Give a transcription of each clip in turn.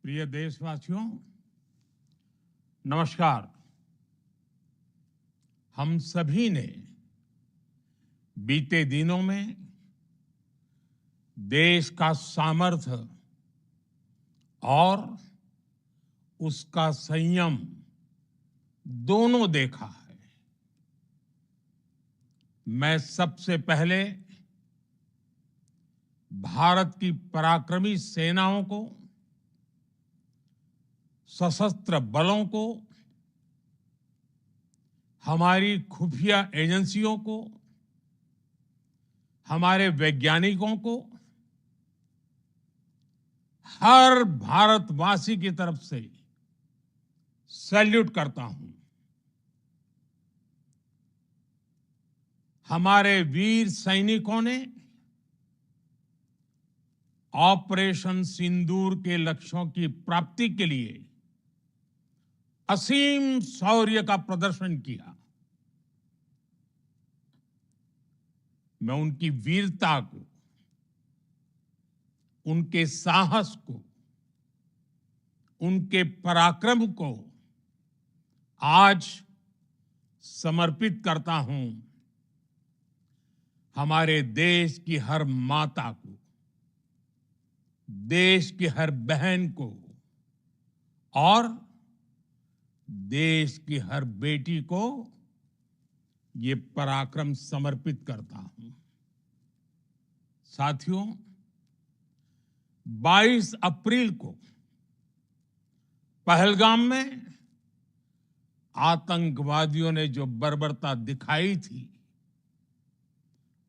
प्रिय देशवासियों, नमस्कार। हम सभी ने बीते दिनों में देश का सामर्थ्य और उसका संयम दोनों देखा है। मैं सबसे पहले भारत की पराक्रमी सेनाओं को, सशस्त्र बलों को, हमारी खुफिया एजेंसियों को, हमारे वैज्ञानिकों को, हर भारतवासी की तरफ से सैल्यूट करता हूं। हमारे वीर सैनिकों ने ऑपरेशन सिंदूर के लक्ष्यों की प्राप्ति के लिए असीम शौर्य का प्रदर्शन किया। मैं उनकी वीरता को, उनके साहस को, उनके पराक्रम को आज समर्पित करता हूं हमारे देश की हर माता को, देश की हर बहन को और देश की हर बेटी को ये पराक्रम समर्पित करता हूं। साथियों, 22 अप्रैल को पहलगाम में आतंकवादियों ने जो बर्बरता दिखाई थी,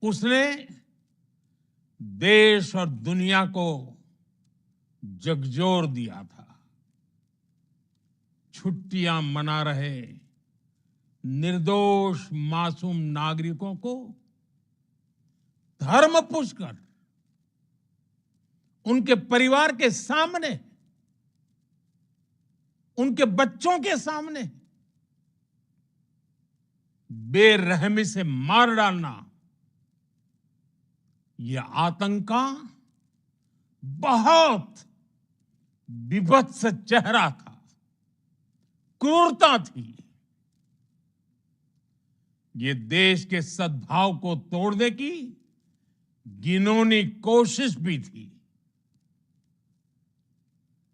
उसने देश और दुनिया को झकझोर दिया था। छुट्टियां मना रहे निर्दोष मासूम नागरिकों को धर्म पूछकर उनके परिवार के सामने, उनके बच्चों के सामने बेरहमी से मार डालना, यह आतंक का बहुत विभत्स चेहरा था, क्रूरता थी। ये देश के सद्भाव को तोड़ने की घिनौनी कोशिश भी थी।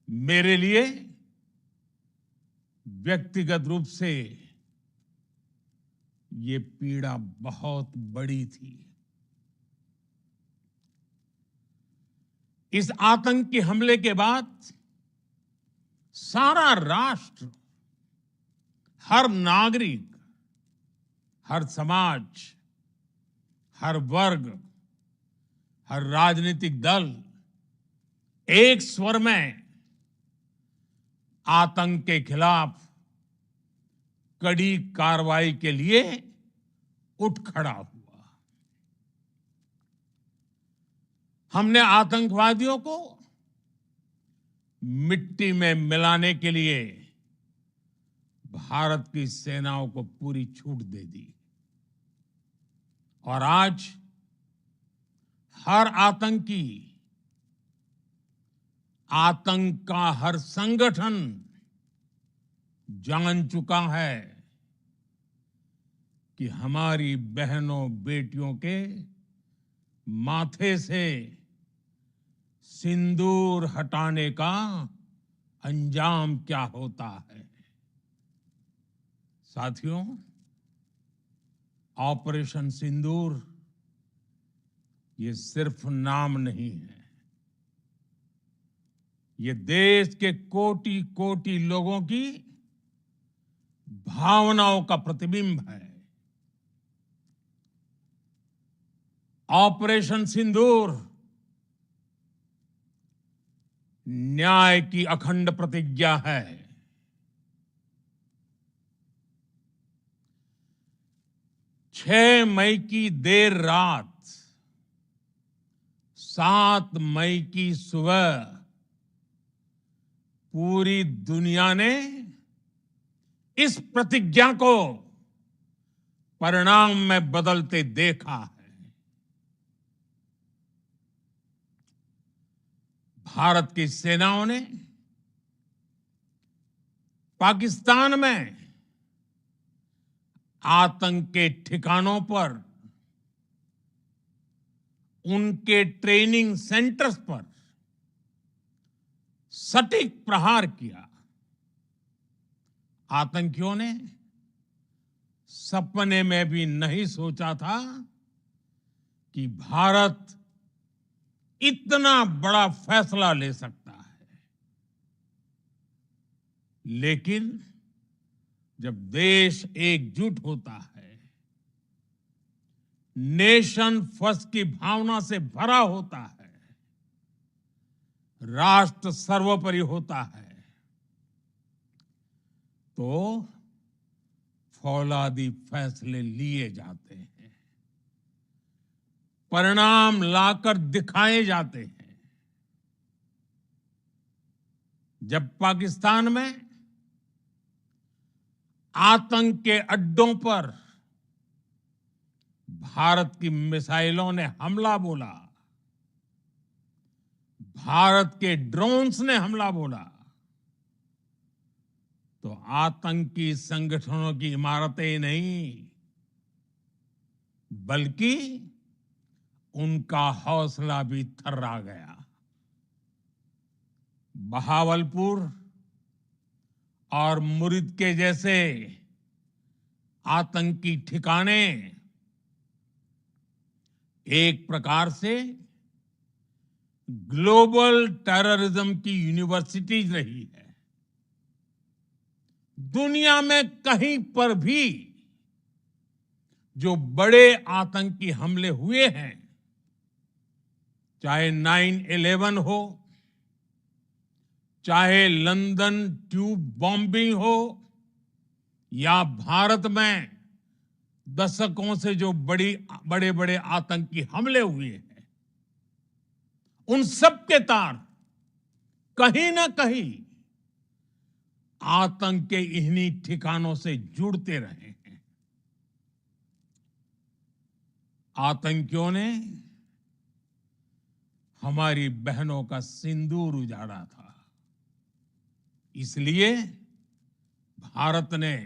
मेरे लिए व्यक्तिगत रूप से ये पीड़ा बहुत बड़ी थी। इस आतंकी हमले के बाद सारा राष्ट्र, हर नागरिक, हर समाज, हर वर्ग, हर राजनीतिक दल एक स्वर में आतंक के खिलाफ कड़ी कार्रवाई के लिए उठ खड़ा हुआ। हमने आतंकवादियों को मिट्टी में मिलाने के लिए भारत की सेनाओं को पूरी छूट दे दी और आज हर आतंकी, आतंक का हर संगठन जान चुका है कि हमारी बहनों बेटियों के माथे से सिंदूर हटाने का अंजाम क्या होता है। साथियों, ऑपरेशन सिंदूर ये सिर्फ नाम नहीं है, ये देश के कोटि कोटि लोगों की भावनाओं का प्रतिबिंब है। ऑपरेशन सिंदूर न्याय की अखंड प्रतिज्ञा है। 6 मई की देर रात, 7 मई की सुबह पूरी दुनिया ने इस प्रतिज्ञा को परिणाम में बदलते देखा है। भारत की सेनाओं ने पाकिस्तान में आतंक के ठिकानों पर, उनके ट्रेनिंग सेंटर्स पर सटीक प्रहार किया। आतंकियों ने सपने में भी नहीं सोचा था कि भारत इतना बड़ा फैसला ले सकता है। लेकिन जब देश एकजुट होता है, नेशन फर्स्ट की भावना से भरा होता है, राष्ट्र सर्वोपरि होता है, तो फौलादी फैसले लिए जाते हैं, परिणाम लाकर दिखाए जाते हैं। जब पाकिस्तान में आतंक के अड्डों पर भारत की मिसाइलों ने हमला बोला, भारत के ड्रोन्स ने हमला बोला, तो आतंकी संगठनों की इमारतें नहीं, बल्कि उनका हौसला भी थर्रा गया। बहावलपुर और मुरिद के जैसे आतंकी ठिकाने एक प्रकार से ग्लोबल टेररिज्म की यूनिवर्सिटीज रही है। दुनिया में कहीं पर भी जो बड़े आतंकी हमले हुए हैं, चाहे 9/11 हो, चाहे लंदन ट्यूब बॉम्बिंग हो, या भारत में दशकों से जो बड़े बड़े आतंकी हमले हुए हैं, उन सब के तार कहीं ना कहीं आतंक के इन्हीं ठिकानों से जुड़ते रहे हैं। आतंकियों ने हमारी बहनों का सिंदूर उजाड़ा था, इसलिए भारत ने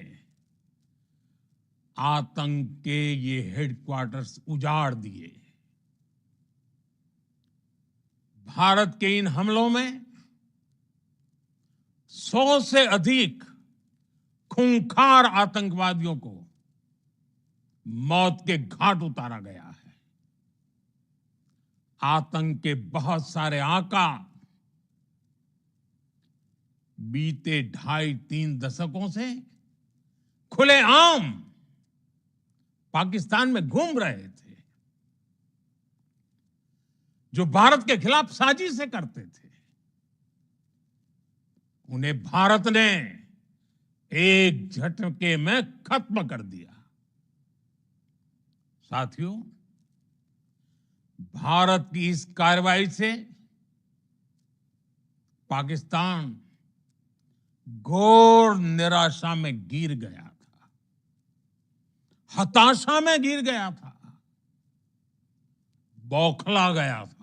आतंक के ये हेडक्वार्टर्स उजाड़ दिए। भारत के इन हमलों में 100 से अधिक खूंखार आतंकवादियों को मौत के घाट उतारा गया है। आतंक के बहुत सारे आका बीते 2.5-3 दशकों से खुलेआम पाकिस्तान में घूम रहे थे, जो भारत के खिलाफ साजिशें करते थे। उन्हें भारत ने एक झटके में खत्म कर दिया। साथियों, भारत की इस कार्रवाई से पाकिस्तान घोर निराशा में गिर गया था, हताशा में गिर गया था, बौखला गया था।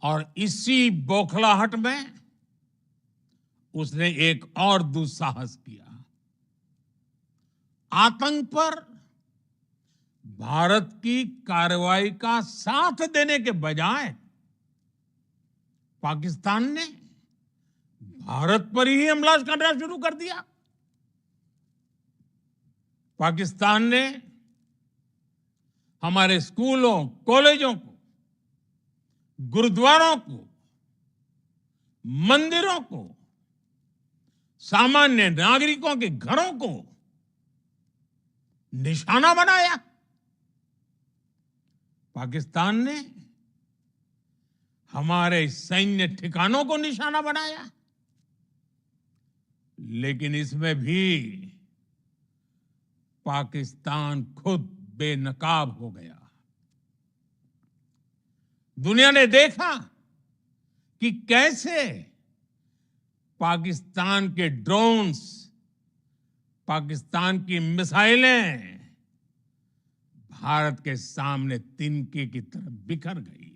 और इसी बौखलाहट में उसने एक और दुस्साहस किया। आतंक पर भारत की कार्रवाई का साथ देने के बजाय पाकिस्तान ने भारत पर ही हमला करना शुरू कर दिया। पाकिस्तान ने हमारे स्कूलों, कॉलेजों को, गुरुद्वारों को, मंदिरों को, सामान्य नागरिकों के घरों को निशाना बनाया। पाकिस्तान ने हमारे सैन्य ठिकानों को निशाना बनाया। लेकिन इसमें भी पाकिस्तान खुद बेनकाब हो गया। दुनिया ने देखा कि कैसे पाकिस्तान के ड्रोन्स, पाकिस्तान की मिसाइलें भारत के सामने तिनके की तरह बिखर गई।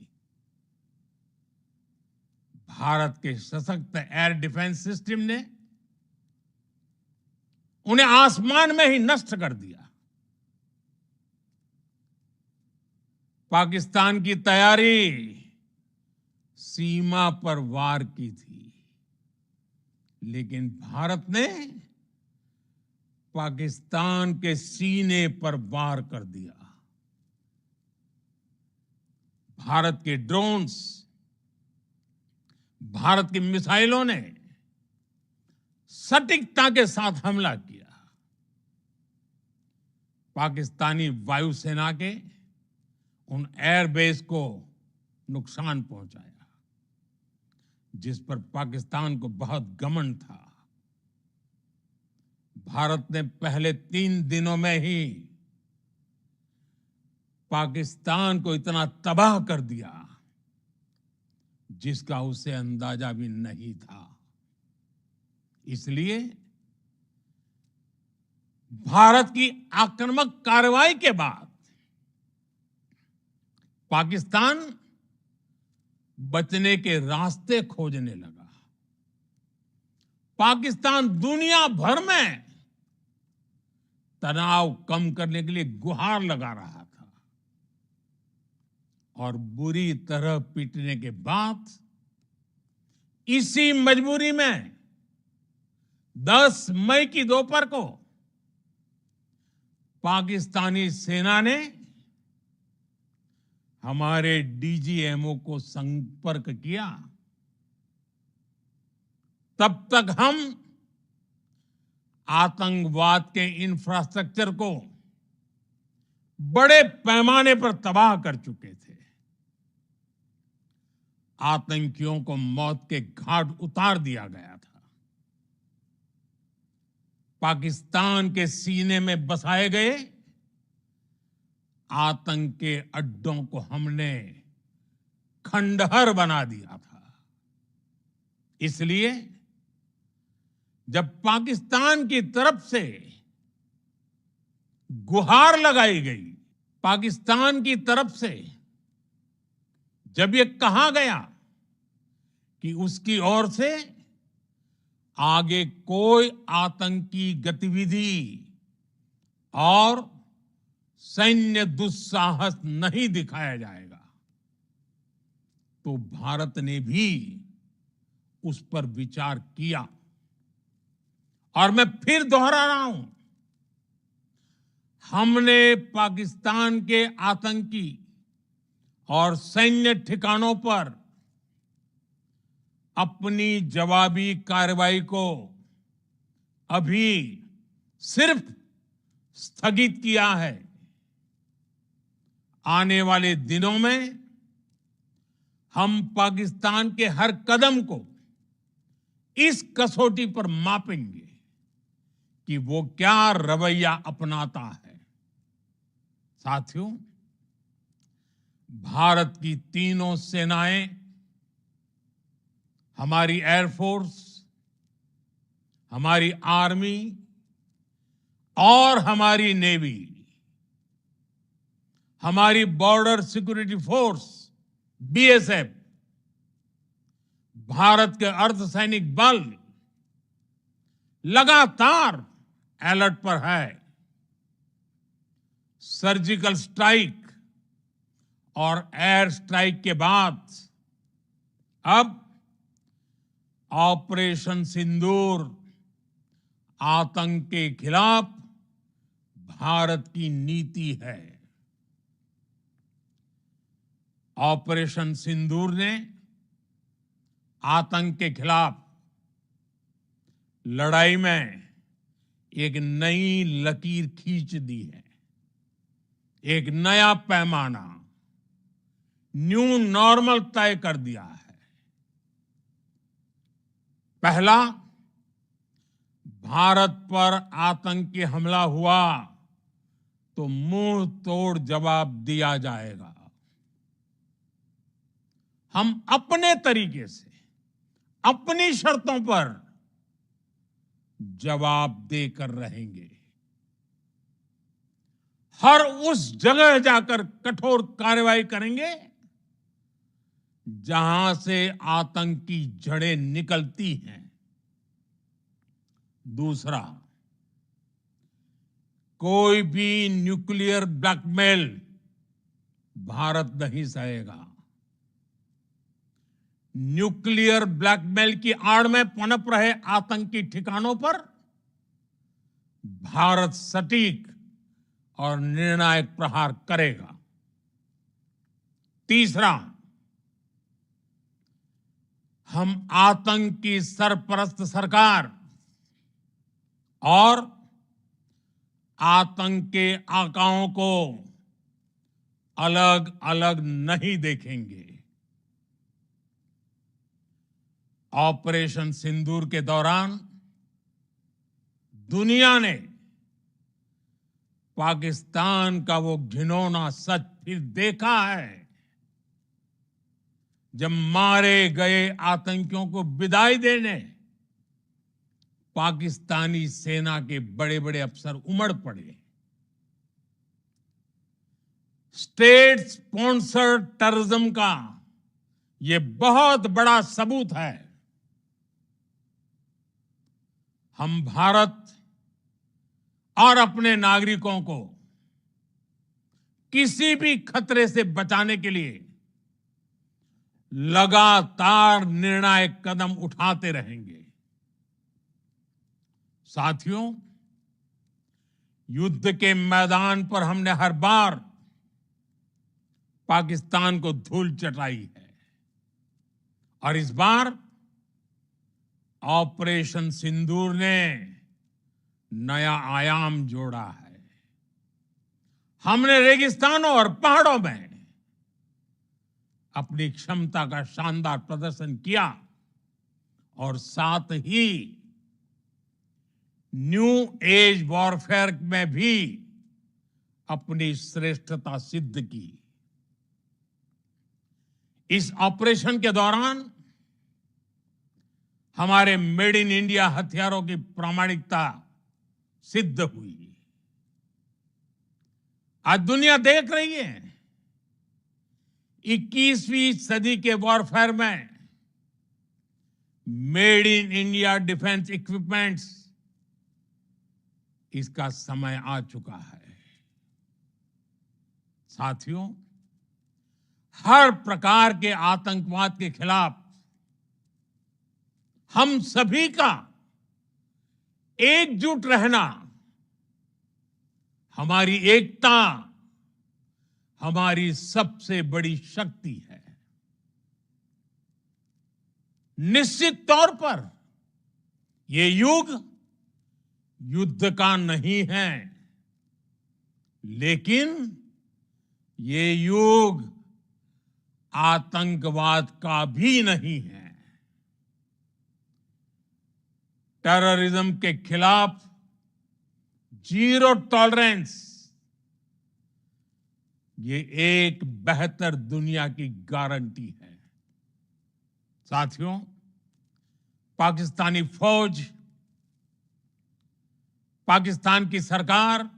भारत के सशक्त एयर डिफेंस सिस्टम ने उन्हें आसमान में ही नष्ट कर दिया। पाकिस्तान की तैयारी सीमा पर वार की थी, लेकिन भारत ने पाकिस्तान के सीने पर वार कर दिया। भारत के ड्रोन्स, भारत की मिसाइलों ने सटीकता के साथ हमला किया। पाकिस्तानी वायुसेना के उन एयरबेस को नुकसान पहुंचाया, जिस पर पाकिस्तान को बहुत घमंड था। भारत ने पहले 3 दिनों में ही पाकिस्तान को इतना तबाह कर दिया जिसका उसे अंदाजा भी नहीं था। इसलिए भारत की आक्रामक कार्रवाई के बाद पाकिस्तान बचने के रास्ते खोजने लगा। पाकिस्तान दुनिया भर में तनाव कम करने के लिए गुहार लगा रहा था और बुरी तरह पीटने के बाद इसी मजबूरी में 10 मई की दोपहर को पाकिस्तानी सेना ने हमारे डीजीएमओ को संपर्क किया। तब तक हम आतंकवाद के इंफ्रास्ट्रक्चर को बड़े पैमाने पर तबाह कर चुके थे। आतंकियों को मौत के घाट उतार दिया गया था। पाकिस्तान के सीने में बसाए गए आतंक के अड्डों को हमने खंडहर बना दिया था। इसलिए जब पाकिस्तान की तरफ से गुहार लगाई गई, पाकिस्तान की तरफ से जब ये कहा गया कि उसकी ओर से आगे कोई आतंकी गतिविधि और सैन्य दुस्साहस नहीं दिखाया जाएगा, तो भारत ने भी उस पर विचार किया। और मैं फिर दोहरा रहा हूं, हमने पाकिस्तान के आतंकी और सैन्य ठिकानों पर अपनी जवाबी कार्रवाई को अभी सिर्फ स्थगित किया है। आने वाले दिनों में हम पाकिस्तान के हर कदम को इस कसौटी पर मापेंगे कि वो क्या रवैया अपनाता है। साथियों, भारत की तीनों सेनाएं, हमारी एयरफोर्स, हमारी आर्मी और हमारी नेवी, हमारी border security force BSF, Bharat के अर्धसैनिक बल लगातार अलर्ट पर है। सर्जिकल स्ट्राइक और एयर स्ट्राइक के बाद अब ऑपरेशन सिंदूर आतंक के खिलाफ भारत की नीति है। ऑपरेशन सिंदूर ने आतंक के खिलाफ लड़ाई में एक नई लकीर खींच दी है। एक नया पैमाना, न्यू नॉर्मल तय कर दिया है। पहला, भारत पर आतंकी हमला हुआ तो मुंह तोड़ जवाब दिया जाएगा। हम अपने तरीके से, अपनी शर्तों पर जवाब देकर रहेंगे। हर उस जगह जाकर कठोर कार्रवाई करेंगे जहां से आतंक की जड़ें निकलती हैं। दूसरा, कोई भी न्यूक्लियर ब्लैकमेल भारत नहीं सहेगा। न्यूक्लियर ब्लैकमेल की आड़ में पनप रहे आतंकी ठिकानों पर भारत सटीक और निर्णायक प्रहार करेगा। तीसरा, हम आतंक की सरपरस्त सरकार और आतंक के आकाओं को अलग अलग नहीं देखेंगे। ऑपरेशन सिंदूर के दौरान दुनिया ने पाकिस्तान का वो घिनौना सच फिर देखा है, जब मारे गए आतंकियों को विदाई देने पाकिस्तानी सेना के बड़े बड़े अफसर उमड़ पड़े। स्टेट स्पॉन्सर्ड टेररिज्म का ये बहुत बड़ा सबूत है। हम भारत और अपने नागरिकों को किसी भी खतरे से बचाने के लिए लगातार निर्णायक कदम उठाते रहेंगे। साथियों, युद्ध के मैदान पर हमने हर बार पाकिस्तान को धूल चटाई है और इस बार ऑपरेशन सिंदूर ने नया आयाम जोड़ा है। हमने रेगिस्तानों और पहाड़ों में अपनी क्षमता का शानदार प्रदर्शन किया और साथ ही न्यू एज वॉरफेयर में भी अपनी श्रेष्ठता सिद्ध की। इस ऑपरेशन के दौरान हमारे मेड इन इंडिया हथियारों की प्रामाणिकता सिद्ध हुई। आज दुनिया देख रही है 21वीं सदी के वॉरफेयर में made in India defence equipments, इसका समय आ चुका है। साथियों, हर प्रकार के आतंकवाद के खिलाफ हम सभी का एकजुट रहना हमारी एकता, हमारी सबसे बड़ी शक्ति है। निश्चित तौर पर ये युग युद्ध का नहीं है, लेकिन ये युग आतंकवाद का भी नहीं है। टेररिज्म के खिलाफ जीरो टॉलरेंस, ये एक बेहतर दुनिया की गारंटी है। साथियों, पाकिस्तानी फौज, पाकिस्तान की सरकार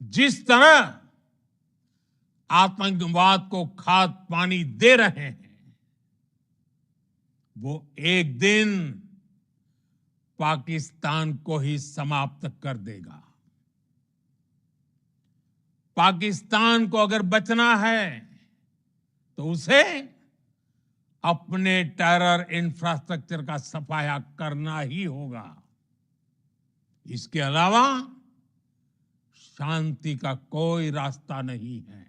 जिस तरह आतंकवाद को खाद पानी दे रहे हैं, वो एक दिन पाकिस्तान को ही समाप्त कर देगा। पाकिस्तान को अगर बचना है तो उसे अपने टेरर इंफ्रास्ट्रक्चर का सफाया करना ही होगा। इसके अलावा शांति का कोई रास्ता नहीं है।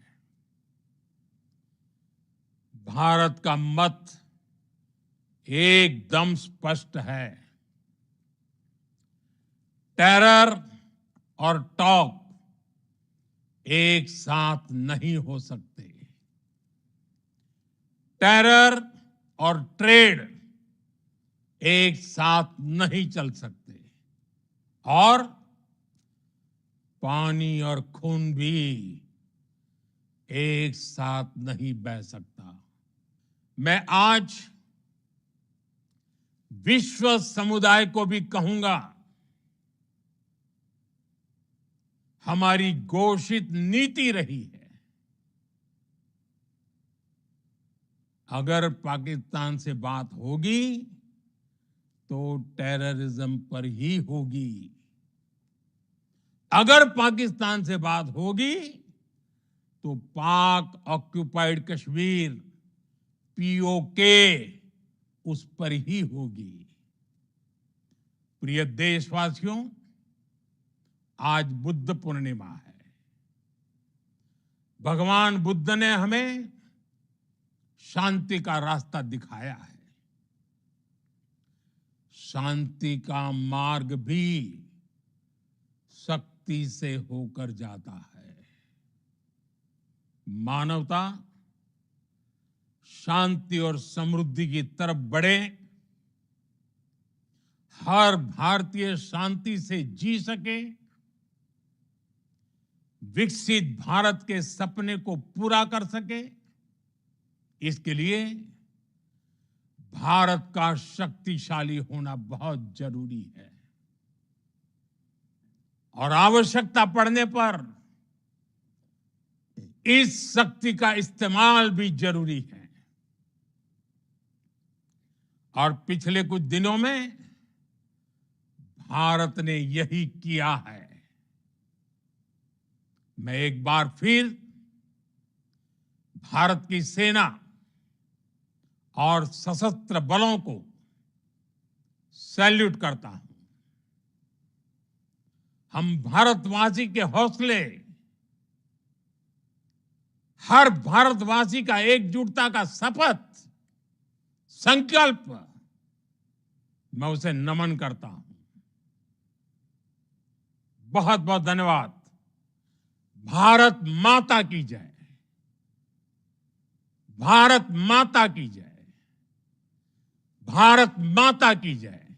भारत का मत एकदम स्पष्ट है। टेरर और टॉक एक साथ नहीं हो सकते। टेरर और ट्रेड एक साथ नहीं चल सकते और पानी और खून भी एक साथ नहीं बह सकता। मैं आज विश्व समुदाय को भी कहूंगा, हमारी घोषित नीति रही है अगर पाकिस्तान से बात होगी तो टेररिज्म पर ही होगी। अगर पाकिस्तान से बात होगी तो पाक ऑक्युपाइड कश्मीर पीओके उस पर ही होगी। प्रिय देशवासियों, आज बुद्ध पूर्णिमा है। भगवान बुद्ध ने हमें शांति का रास्ता दिखाया है। शांति का मार्ग भी शक्ति से होकर जाता है। मानवता शांति और समृद्धि की तरफ बढ़े, हर भारतीय शांति से जी सके, विकसित भारत के सपने को पूरा कर सके, इसके लिए भारत का शक्तिशाली होना बहुत जरूरी है। और आवश्यकता पड़ने पर इस शक्ति का इस्तेमाल भी जरूरी है। और पिछले कुछ दिनों में भारत ने यही किया है। मैं एक बार फिर भारत की सेना और सशस्त्र बलों को सैल्यूट करता हूं। हम भारतवासी के हौसले, हर भारतवासी का एकजुटता का शपथ, संकल्प, मैं उसे नमन करता हूं। बहुत बहुत धन्यवाद। भारत माता की जय। भारत माता की जय। भारत माता की जय।